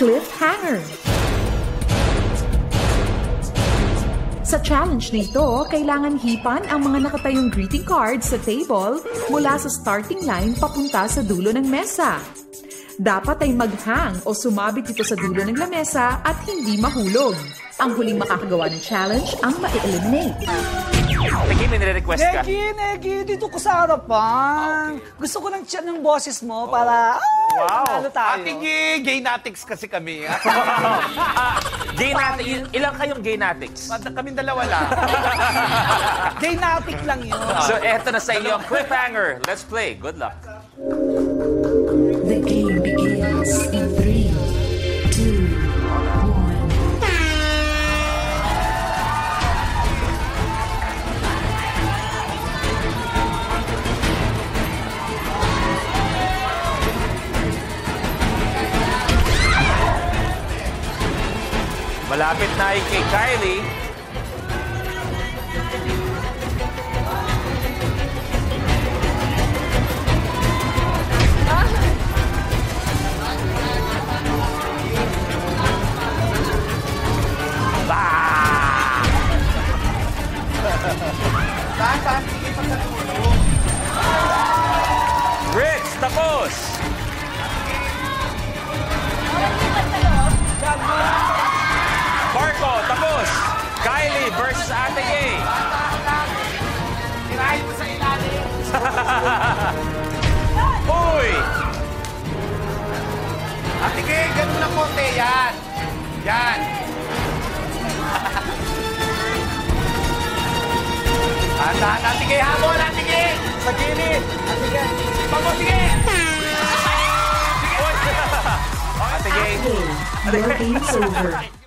cliffhanger. Sa challenge na ito, kailangan hipan ang mga nakatayong greeting cards sa table mula sa starting line papunta sa dulo ng mesa. Dapat ay maghang o sumabit ito sa dulo ng lamesa at hindi mahulog. Ang huling makakagawa ng challenge ang ma-eliminate. Negi, may nire-request ka. Negi, dito ko sa harapan. Okay. Gusto ko ng chat ng boses mo para, wow. tayo. Gaynatics kasi kami. Gaynatics, ilang kayong gaynatics? Kaming dalawa lang. Gaynatic lang yun. So, eto na sa inyo ang cliffhanger. Let's play. Good luck. The game begins in 3, 2, 1. Malapit na kay Kylie. Rich, tapos! Marco, tapos! Kylie versus Ate Gay. Tirahin mo sa ilalim. Uy! Ate Gay, ganun lang konti. Yan. Yan. Ate Gay, habol, Ate Gay. Sa gilid. Ate Gay. Pagod, sige. Ate Gay. Your game's over.